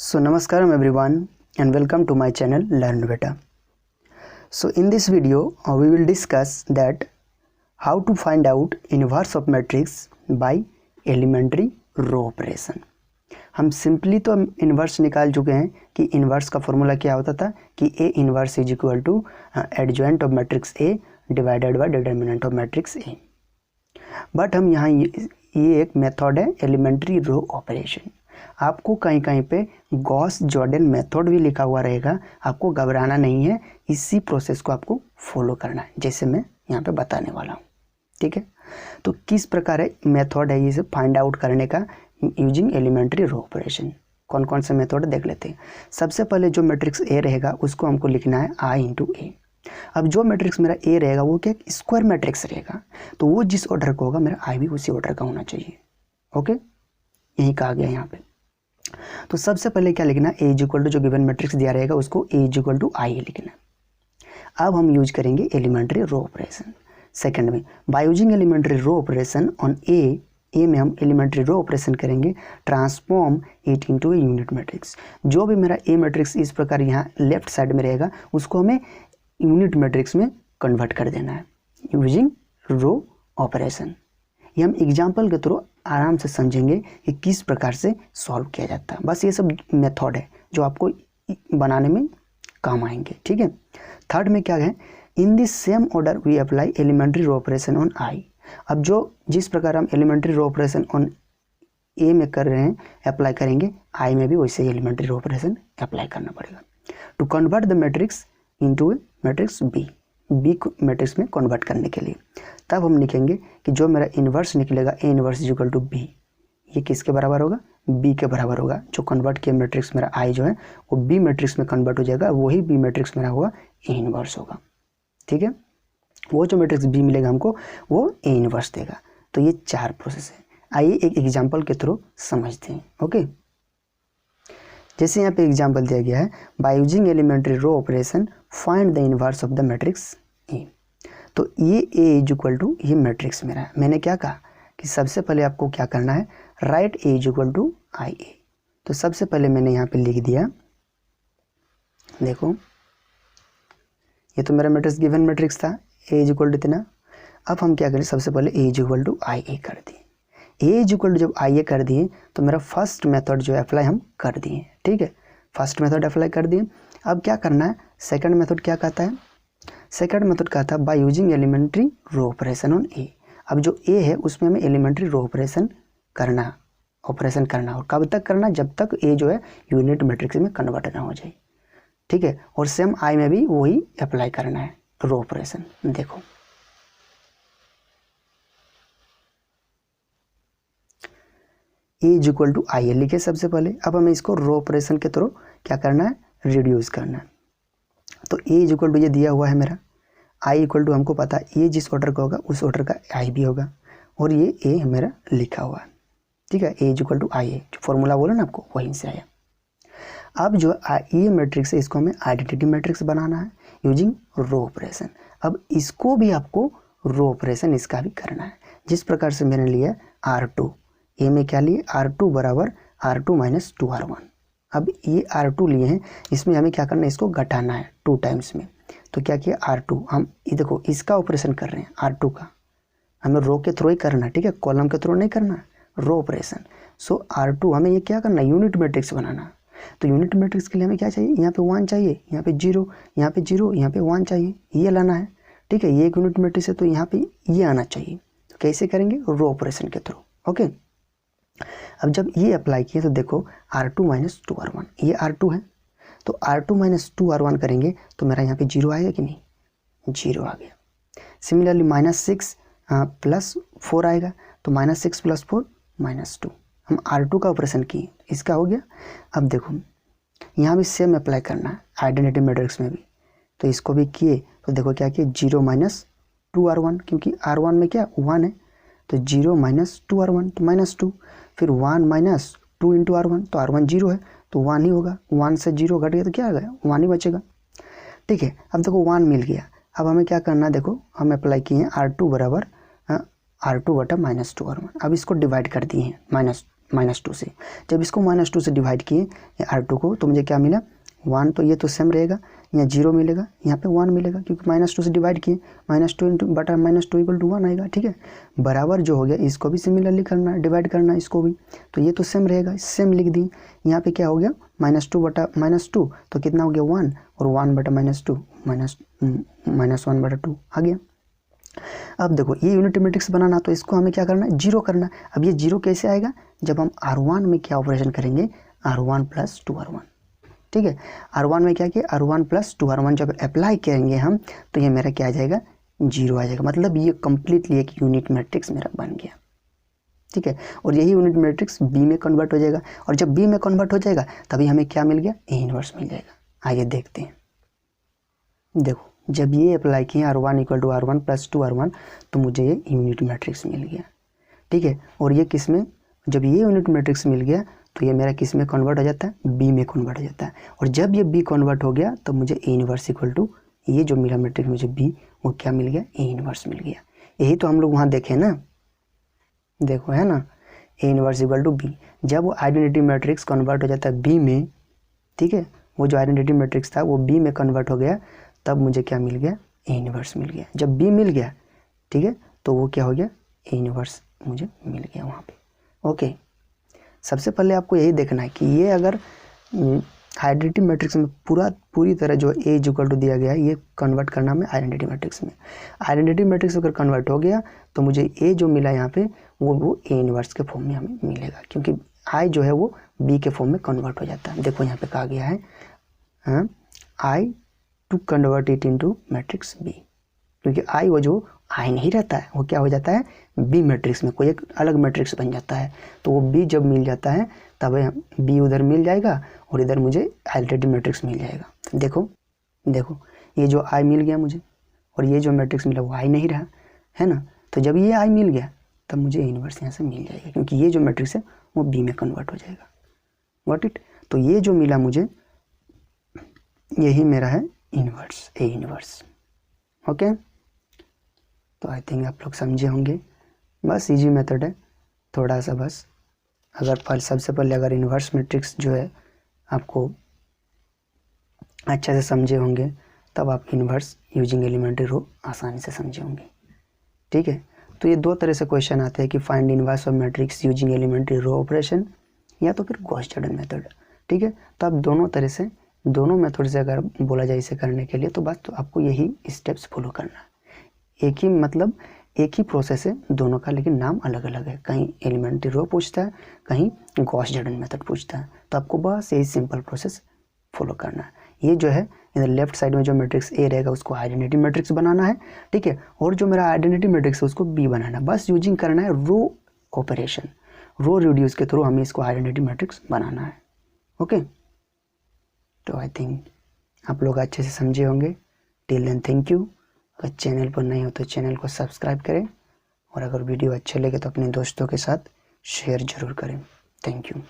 So namaskaram everyone and welcome to my channel Learn Beta. So in this video we will discuss that how to find out inverse of matrix by elementary row operation. हम simply तो inverse निकाल चुके हैं कि inverse का formula क्या होता था कि A inverse is equal to adjoint of matrix A divided by determinant of matrix A. But हम यहाँ ये एक मेथड है एलिमेंट्री रो ऑपरेशन। आपको कहीं कहीं पे गॉस जॉर्डन मेथड भी लिखा हुआ रहेगा, आपको घबराना नहीं है, इसी प्रोसेस को आपको फॉलो करना है जैसे मैं यहाँ पे बताने वाला हूँ। ठीक है, तो किस प्रकार मेथड है ये फाइंड आउट करने का यूजिंग एलिमेंट्री रो ऑपरेशन। कौन कौन से मेथड देख लेते हैं। सबसे पहले जो मैट्रिक्स ए रहेगा उसको हमको लिखना है आई इंटू ए। अब जो मैट्रिक्स मेरा ए रहेगा वो क्या स्क्वायर मैट्रिक्स रहेगा, तो वो जिस ऑर्डर का होगा मेरा आई भी उसी ऑर्डर का होना चाहिए। ओके, यही कहा गया यहाँ पे। तो सबसे पहले क्या लिखना, ए इज इक्वल टू जो गिवन मैट्रिक्स दिया रहेगा उसको A is equal to I लिखना। अब हम यूज करेंगे एलिमेंट्री रो ऑपरेशन। सेकंड में by using elementary row operation on A में हम एलिमेंट्री रो ऑपरेशन करेंगे transform it into a unit matrix. जो भी मेरा ए मैट्रिक्स इस प्रकार यहाँ लेफ्ट साइड में रहेगा उसको हमें यूनिट मैट्रिक्स में कन्वर्ट कर देना है यूजिंग रो ऑपरेशन। ये हम एग्जाम्पल के थ्रू आराम से समझेंगे कि किस प्रकार से सॉल्व किया जाता है। बस ये सब मेथड है जो आपको बनाने में काम आएंगे। ठीक है, थर्ड में क्या है, in this same order we apply elementary row operation on I. अब जो जिस प्रकार हम elementary row operation on A में कर रहे हैं अप्लाई करेंगे आई में भी वैसे ही एलिमेंट्री रो ऑपरेशन अप्लाई करना पड़ेगा to convert the matrix into matrix B matrix में कन्वर्ट करने के लिए। तब हम लिखेंगे कि जो मेरा इन्वर्स निकलेगा A inverse is equal to B, ये किसके बराबर होगा, बी के बराबर होगा। जो कन्वर्ट किया मैट्रिक्स मेरा आई जो है वो बी मैट्रिक्स में कन्वर्ट हो जाएगा, वही बी मैट्रिक्स मेरा हुआ ए इन्वर्स होगा। ठीक है, वो जो मैट्रिक्स बी मिलेगा हमको वो ए इन्वर्स देगा। तो ये चार प्रोसेस है, आइए एक एग्जाम्पल के थ्रू समझते हैं। ओके, जैसे यहाँ पे एग्जाम्पल दिया गया है by using elementary row operation find the inverse of the matrix A. तो ये ए इज इक्वल टू ये मैट्रिक्स मेरा है। मैंने क्या कहा कि सबसे पहले आपको क्या करना है, write A is equal to I A. तो सबसे पहले मैंने यहाँ पे लिख दिया, देखो ये तो मेरा मैट्रिक्स गिवन मैट्रिक्स था ए इज इक्वल टू इतना। अब हम क्या करें, सबसे पहले ए इज इक्वल टू आई ए कर दिए। ए इज इक्वल टू जब आई ए कर दिए तो मेरा फर्स्ट मेथड जो अप्लाई हम कर दिए। ठीक है, फर्स्ट मेथड अप्लाई कर दिए। अब क्या करना है, सेकंड मेथड क्या कहता है, सेकंड मेथड कहता है by using elementary row operation on A. अब जो ए है उसमें हमें एलिमेंट्री रो ऑपरेशन करना और कब तक करना, जब तक ए जो है यूनिट मैट्रिक्स में कन्वर्ट ना हो जाए। ठीक है, और सेम आई में भी वही अप्लाई करना है रो ऑपरेशन। देखो ए इज इक्वल टू आई ए लिखे सबसे पहले। अब हमें इसको रो ऑपरेशन के थ्रू क्या करना है, रिड्यूस करना है। तो ए इज इक्वल टू ये दिया हुआ है मेरा, आई इक्वल टू हमको पता है ये जिस ऑर्डर का होगा उस ऑर्डर का आई भी होगा, और ये ए मेरा लिखा हुआ है। ठीक है, ए इज इक्वल टू आई ए, जो फॉर्मूला बोला ना आपको वहीं से आया। अब जो ये मैट्रिक्स है इसको हमें आइडेंटिटी मैट्रिक्स बनाना है यूजिंग रो ऑपरेशन। अब इसको भी आपको रो ऑपरेशन इसका भी करना है, जिस प्रकार से मैंने लिया R2, ए में क्या लिए R2 बराबर R2 माइनस 2R1। अब ये R2 लिए हैं, इसमें हमें क्या करना है, इसको घटाना है 2 टाइम्स में। तो क्या किया R2, हम ये देखो इसका ऑपरेशन कर रहे हैं R2 का, हमें रो के थ्रू ही करना है। ठीक है, कॉलम के थ्रू नहीं करना, रो ऑपरेशन। सो R2 हमें ये क्या करना है, यूनिट मैट्रिक्स बनाना। तो यूनिट मैट्रिक्स के लिए हमें क्या चाहिए, यहाँ पे 1 चाहिए, यहाँ पे 0, यहाँ पे 0, यहाँ पे 1 चाहिए, ये लाना है। ठीक है, ये एक यूनिट मैट्रिक्स है तो यहाँ पे ये आना चाहिए। तो कैसे करेंगे, रो ऑपरेशन के थ्रू। ओके, अब जब ये अप्लाई किए तो देखो R2 माइनस 2R1, ये R2 है, तो R2 माइनस 2R1 करेंगे तो मेरा यहाँ पे 0 आएगा कि नहीं, 0 आ गया। सिमिलरली -6 प्लस 4 आएगा, तो -6 प्लस 4 -2। हम R2 का ऑपरेशन किए, इसका हो गया। अब देखो यहाँ भी सेम अप्लाई करना है आइडेंटिटी मैट्रिक्स में भी, तो इसको भी किए तो देखो क्या किए, 0 माइनस 2R1, क्योंकि R1 में क्या 1 है, तो 0 माइनस 2R1 तो -2, फिर 1 माइनस 2 इंटू R1, तो R1 0 है तो 1 ही होगा, 1 से 0 घट गया तो क्या आ गया, 1 ही बचेगा। ठीक है, अब देखो 1 मिल गया। अब हमें क्या करना है, देखो हम अप्लाई किए हैं R2 बराबर R2 बटा -2R1। अब इसको डिवाइड कर दिए हैं -2 से। जब इसको -2 से डिवाइड किए R2 को तो मुझे क्या मिला 1, तो ये तो सेम रहेगा, यहाँ 0 मिलेगा, यहाँ पे 1 मिलेगा क्योंकि -2 से डिवाइड किए, -2 बटा -2 इक्वल टू 1 आएगा। ठीक है, बराबर जो हो गया इसको भी सिमिलरली करना है, डिवाइड करना है इसको भी, तो ये तो सेम रहेगा, सेम लिख दी। यहाँ पे क्या हो गया -2 बटा -2 तो कितना हो गया 1, और 1 बटा -2 -1 बटा 2 आ गया। अब देखो ये यूनिट मैट्रिक्स बनाना, तो इसको हमें क्या करना है 0 करना। अब ये 0 कैसे आएगा, जब हम R1 में क्या ऑपरेशन करेंगे, R1 + 2R1। ठीक है, R1 में क्या किया, R1 + 2R1 जब अप्लाई करेंगे हम, तो ये मेरा क्या आ जाएगा 0 आ जाएगा। मतलब ये कम्प्लीटली एक यूनिट मैट्रिक्स मेरा बन गया। ठीक है, और यही यूनिट मैट्रिक्स बी में कन्वर्ट हो जाएगा, और जब बी में कन्वर्ट हो जाएगा तभी हमें क्या मिल गया, ए इनवर्स मिल जाएगा। आइए देखते हैं। देखो जब ये अप्लाई किए R1 = R1 + 2R1 तो मुझे ये यूनिट मैट्रिक्स मिल गया। ठीक है, और ये किस में, जब ये यूनिट मैट्रिक्स मिल गया तो ये मेरा किस में कन्वर्ट हो जाता है, बी में कन्वर्ट हो जाता है। और जब ये बी कन्वर्ट हो गया तो मुझे ए इनवर्स = ये जो मेरा मैट्रिक्स मुझे बी, वो क्या मिल गया, ए इनवर्स मिल गया। यही तो हम लोग वहाँ देखे ना, देखो है ना, ए इनवर्स = बी। जब वो आइडेंटिटी मैट्रिक्स कन्वर्ट हो जाता है बी में, ठीक है, वो जो आइडेंटिटी मैट्रिक्स था वो बी में कन्वर्ट हो गया, तब मुझे क्या मिल गया, ए इनवर्स मिल गया। जब बी मिल गया, ठीक है, तो वो क्या हो गया, ए इनवर्स मुझे मिल गया वहाँ पे। ओके, सबसे पहले आपको यही देखना है कि ये अगर आइडेंटिटी मैट्रिक्स में पूरी तरह जो ए = दिया गया है, ये कन्वर्ट करना हमें आइडेंटिटी मैट्रिक्स में। आइडेंटिटी मैट्रिक्स अगर कन्वर्ट हो गया तो मुझे ए जो मिला यहाँ पे वो ए इनवर्स के फॉर्म में हमें मिलेगा, क्योंकि आई जो है वो बी के फॉर्म में कन्वर्ट हो जाता है। देखो यहाँ पे कहा गया है I to convert it into matrix B, क्योंकि आई वो जो आई नहीं रहता है, वो क्या हो जाता है बी मैट्रिक्स में, कोई एक अलग मैट्रिक्स बन जाता है। तो वो बी जब मिल जाता है तब बी उधर मिल जाएगा और इधर मुझे आइडेंटिटी मैट्रिक्स मिल जाएगा। देखो देखो ये जो आई मिल गया मुझे, और ये जो मैट्रिक्स मिला वो आई नहीं रहा है ना, तो जब ये आई मिल गया तब मुझे इनवर्स यहाँ से मिल जाएगा, क्योंकि ये जो मैट्रिक्स है वो बी में कन्वर्ट हो जाएगा। Got it. तो ये जो मिला मुझे, यही मेरा है इनवर्स, ए इनवर्स। ओके, तो आई थिंक आप लोग समझे होंगे। बस इजी मेथड है थोड़ा सा, बस अगर सबसे पहले अगर इन्वर्स मैट्रिक्स जो है आपको अच्छे से समझे होंगे, तब आप इन्वर्स यूजिंग एलिमेंट्री रो आसानी से समझे होंगे। ठीक है, तो ये दो तरह से क्वेश्चन आते हैं कि find inverse of matrix using elementary row operation, या तो फिर गॉस-जॉर्डन मेथड। ठीक है, तो आप दोनों तरह से, दोनों मेथड से अगर बोला जाए इसे करने के लिए, तो बस तो आपको यही स्टेप्स फॉलो करना है। एक ही मतलब एक ही प्रोसेस है दोनों का, लेकिन नाम अलग अलग है। कहीं एलिमेंट्री रो पूछता है, कहीं गॉस-जॉर्डन मेथड पूछता है। तो आपको बस यही सिंपल प्रोसेस फॉलो करना है। ये जो है इधर लेफ्ट साइड में जो मैट्रिक्स ए रहेगा उसको आइडेंटिटी मैट्रिक्स बनाना है। ठीक है, और जो मेरा आइडेंटिटी मैट्रिक्स है उसको बी बनाना है। बस यूजिंग करना है रो ऑपरेशन, रो रिड्यूस के थ्रू हमें इसको आइडेंटिटी मैट्रिक्स बनाना है। ओके, तो आई थिंक आप लोग अच्छे से समझे होंगे। Till then thank you. अगर चैनल पर नए हो तो चैनल को सब्सक्राइब करें, और अगर वीडियो अच्छे लगे तो अपने दोस्तों के साथ शेयर ज़रूर करें। Thank you.